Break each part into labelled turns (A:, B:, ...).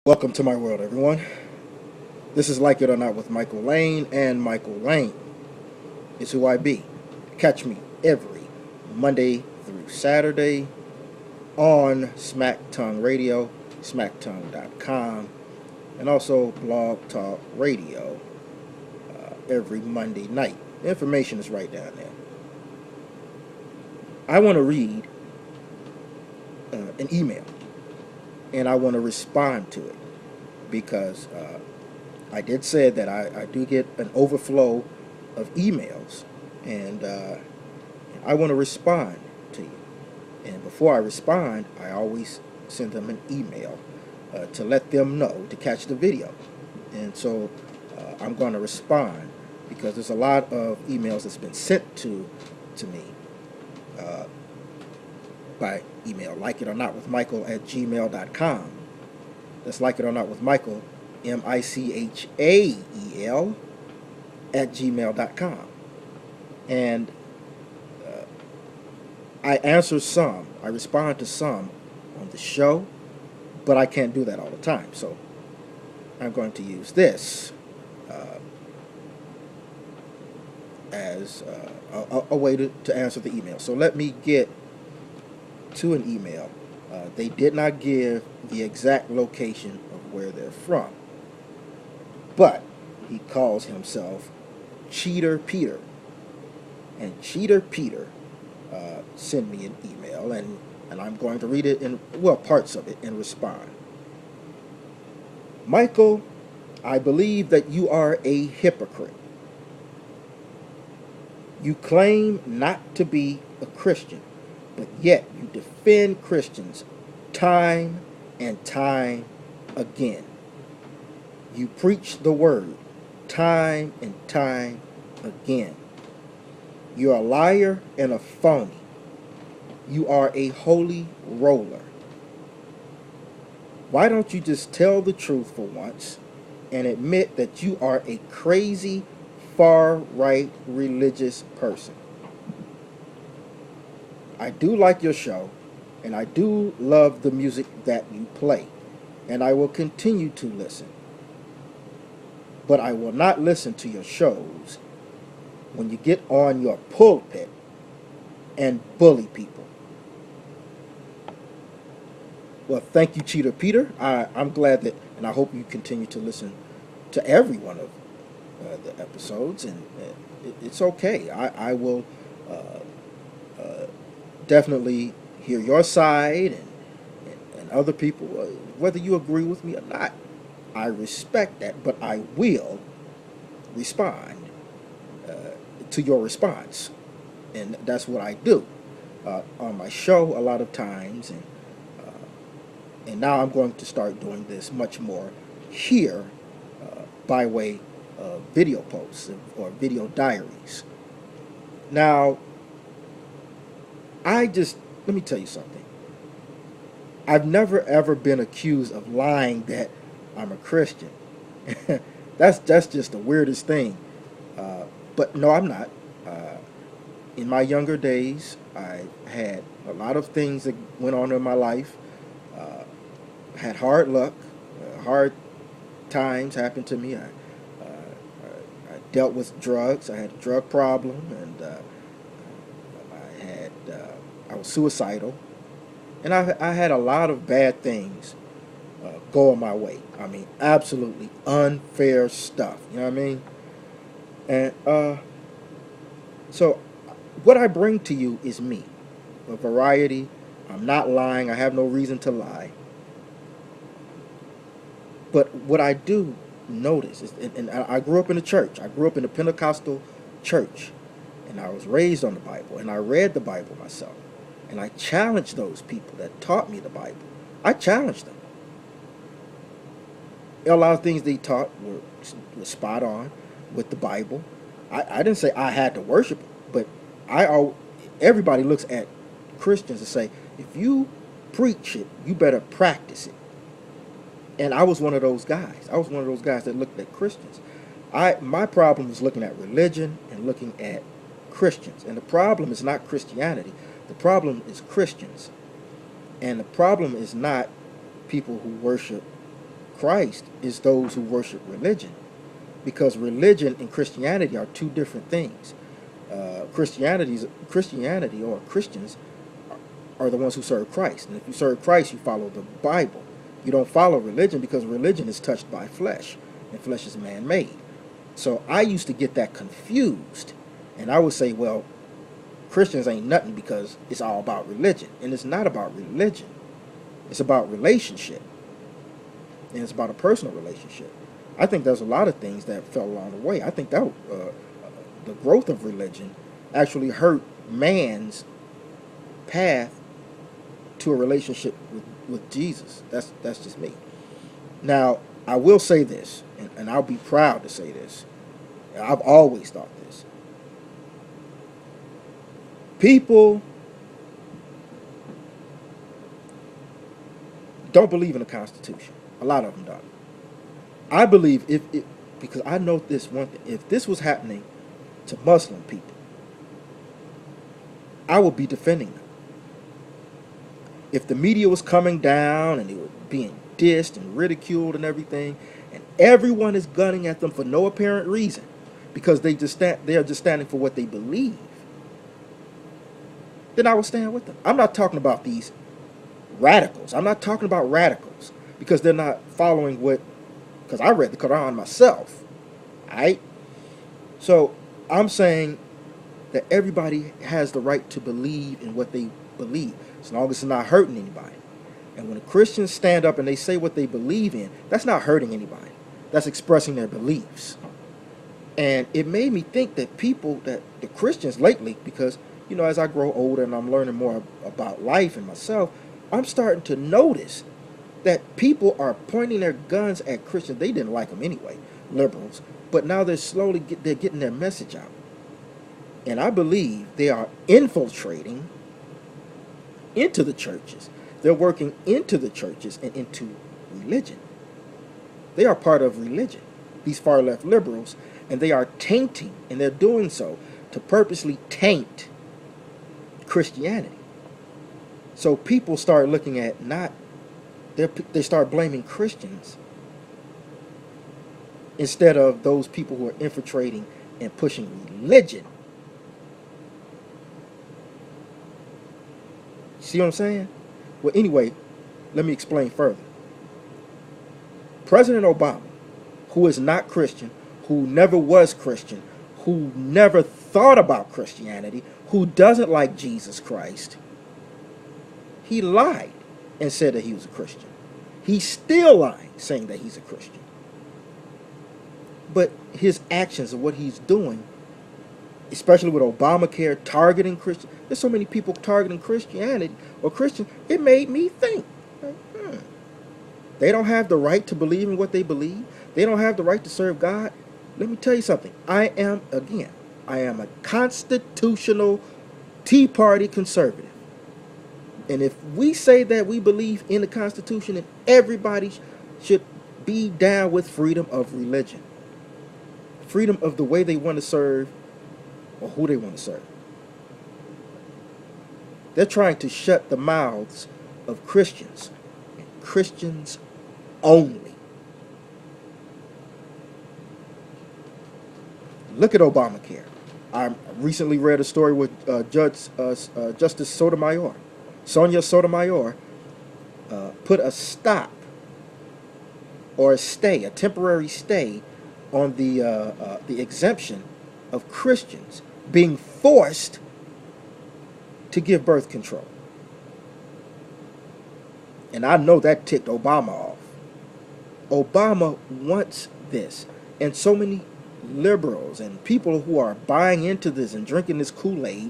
A: Welcome to my world, everyone. This is Like It or Not with Michael Lane, and Michael Lane is who I be. Catch me every Monday through Saturday on Smack Tongue Radio, smacktongue.com, and also Blog Talk Radio every Monday night. The information is right down there. I want to read an email, and I want to respond to it because I did say that I do get an overflow of emails, and I want to respond to you. And before I respond, I always send them an email to let them know to catch the video. And so I'm going to respond because there's a lot of emails that's been sent to me by email, like it or not with Michael at gmail.com. That's like it or not with Michael, Michael at gmail.com. And I answer some, I respond to some on the show, but I can't do that all the time. So I'm going to use this as a way to answer the email. So let me get to an email. They did not give the exact location of where they're from, but he calls himself Cheater Peter. And Cheater Peter sent me an email, and I'm going to read it parts of it, and respond. Michael, I believe that you are a hypocrite. You claim not to be a Christian, but yet you defend Christians time and time again. You preach the word time and time again. You're a liar and a phony. You are a holy roller. Why don't you just tell the truth for once and admit that you are a crazy, far-right religious person? I do like your show, and I do love the music that you play, and I will continue to listen. But I will not listen to your shows when you get on your pulpit and bully people. Well, thank you, Cheater Peter. I'm glad that, and I hope you continue to listen to every one of the episodes, and it's okay. I will definitely hear your side and other people, whether you agree with me or not. I respect that, but I will respond to your response, and that's what I do on my show a lot of times, and now I'm going to start doing this much more here by way of video posts or video diaries. Now, let me tell you something. I've never ever been accused of lying that I'm a Christian. That's just the weirdest thing. But no, I'm not. In my younger days, I had a lot of things that went on in my life. Had hard luck, hard times happened to me. I dealt with drugs. I had a drug problem, and I was suicidal, and I had a lot of bad things going my way. I mean, absolutely unfair stuff. You know what I mean? And so what I bring to you is me, a variety. I'm not lying. I have no reason to lie. But what I do notice is, and I grew up in the church. I grew up in a Pentecostal church, and I was raised on the Bible, and I read the Bible myself. And I challenged those people that taught me the Bible. I challenged them. A lot of things they taught were spot on with the Bible. I didn't say I had to worship it, but everybody looks at Christians and say, if you preach it, you better practice it. And I was one of those guys. I was one of those guys that looked at Christians. My problem is looking at religion and looking at Christians. And the problem is not Christianity. The problem is Christians. And the problem is not people who worship Christ is those who worship religion, because religion and Christianity are two different things. Christianity or Christians are the ones who serve Christ, and if you serve Christ, you follow the Bible. You don't follow religion, because religion is touched by flesh, and flesh is man-made. So I used to get that confused, and I would say, well, Christians ain't nothing because it's all about religion, and it's not about religion. It's about relationship, and it's about a personal relationship. I think there's a lot of things that fell along the way. I think that the growth of religion actually hurt man's path to a relationship with Jesus. That's just me. Now, I will say this, and I'll be proud to say this. I've always thought this. People don't believe in the Constitution. A lot of them don't. I believe because I know this one thing, if this was happening to Muslim people, I would be defending them. If the media was coming down and they were being dissed and ridiculed and everything, and everyone is gunning at them for no apparent reason, because they are just standing for what they believe, then I will stand with them. I'm not talking about these radicals. I'm not talking about radicals because they're not following because I read the Quran myself. Alright? So I'm saying that everybody has the right to believe in what they believe, as long as it's not hurting anybody. And when the Christians stand up and they say what they believe in, that's not hurting anybody. That's expressing their beliefs. And it made me think that the Christians lately, because, as I grow older and I'm learning more about life and myself, I'm starting to notice that people are pointing their guns at Christians. They didn't like them anyway, liberals. But now they're getting their message out. And I believe they are infiltrating into the churches. They're working into the churches and into religion. They are part of religion, these far left liberals, and they are tainting, and they're doing so to purposely taint Christianity. So people start looking at they start blaming Christians instead of those people who are infiltrating and pushing religion. See what I'm saying? Well, anyway, let me explain further. President Obama, who is not Christian, who never was Christian, who never thought about Christianity, who doesn't like Jesus Christ, he lied and said that he was a Christian. He's still lying, saying that he's a Christian. But his actions and what he's doing, especially with Obamacare targeting Christians, there's so many people targeting Christianity or Christians, it made me think, they don't have the right to believe in what they believe. They don't have the right to serve God. Let me tell you something. I am a constitutional Tea Party conservative. And if we say that we believe in the Constitution, then everybody should be down with freedom of religion. Freedom of the way they want to serve or who they want to serve. They're trying to shut the mouths of Christians, and Christians only. Look at Obamacare. I recently read a story with Justice Sotomayor. Sonia Sotomayor put a stop or a temporary stay on the exemption of Christians being forced to give birth control. And I know that ticked Obama off. Obama wants this. And so many liberals and people who are buying into this and drinking this Kool-Aid,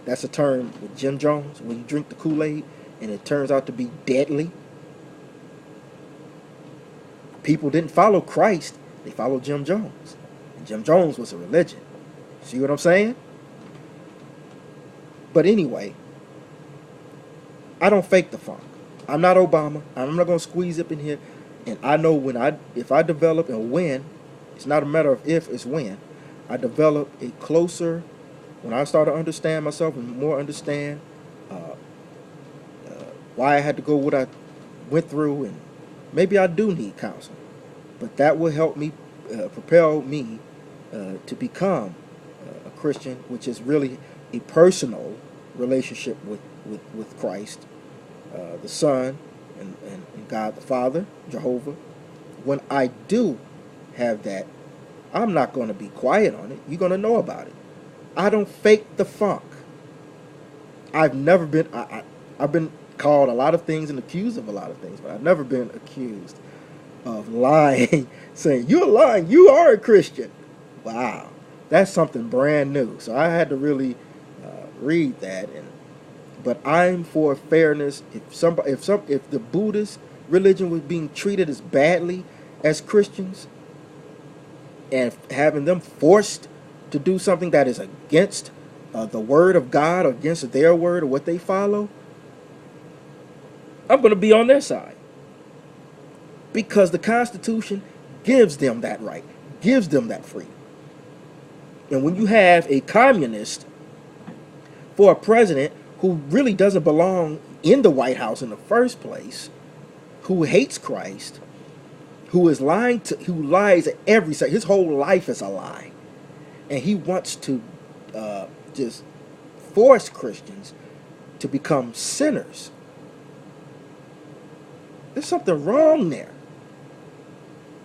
A: that's a term with Jim Jones, when you drink the Kool-Aid and it turns out to be deadly. People didn't follow Christ, they followed Jim Jones. And Jim Jones was a religion. See what I'm saying? But anyway, I don't fake the funk. I'm not Obama. I'm not going to squeeze up in here. And I know if I develop and win, it's not a matter of if, it's when. I develop a closer, when I start to understand myself and more understand why I had to go what I went through and maybe I do need counseling, but that will help me propel me to become a Christian, which is really a personal relationship with Christ, the Son, and God the Father, Jehovah. When I do have that, I'm not going to be quiet on it. You're going to know about it. I don't fake the funk. I've never been, I've been called a lot of things and accused of a lot of things, but I've never been accused of lying, saying, you're lying, you are a Christian. Wow. That's something brand new. So I had to really read that. But I'm for fairness. If the Buddhist religion was being treated as badly as Christians, and having them forced to do something that is against the word of God, or against their word or what they follow, I'm going to be on their side. Because the Constitution gives them that right, gives them that freedom. And when you have a communist for a president who really doesn't belong in the White House in the first place, who hates Christ, who lies at every second, his whole life is a lie, and he wants to just force Christians to become sinners. There's something wrong there.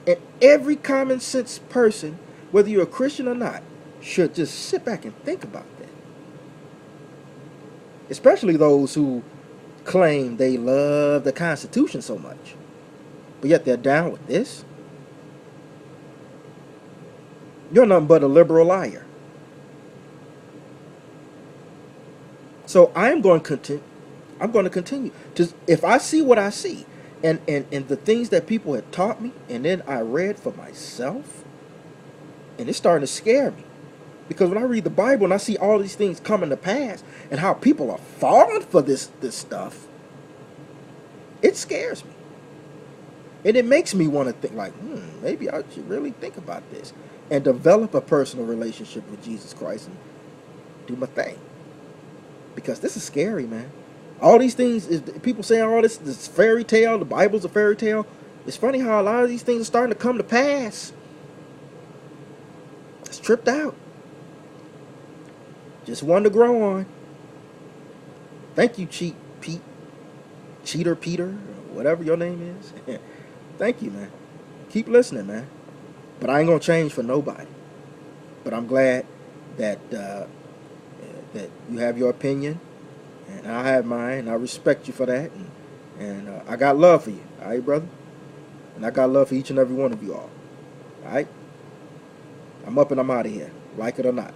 A: And every common sense person, whether you're a Christian or not, should just sit back and think about that. Especially those who claim they love the Constitution so much, but yet they're down with this. You're nothing but a liberal liar. So I'm going to continue to, if I see what I see, and the things that people had taught me, and then I read for myself, and it's starting to scare me. Because when I read the Bible and I see all these things coming to pass, and how people are falling for this stuff, it scares me. And it makes me want to think like, maybe I should really think about this and develop a personal relationship with Jesus Christ and do my thing. Because this is scary, man. All these things, people saying all this fairy tale, the Bible's a fairy tale. It's funny how a lot of these things are starting to come to pass. It's tripped out. Just one to grow on. Thank you, Cheater Peter, or whatever your name is. Thank you, man. Keep listening, man. But I ain't gonna change for nobody. But I'm glad that that you have your opinion, and I have mine, and I respect you for that, and I got love for you, all right, brother? And I got love for each and every one of you all right? I'm up and I'm out of here, like it or not.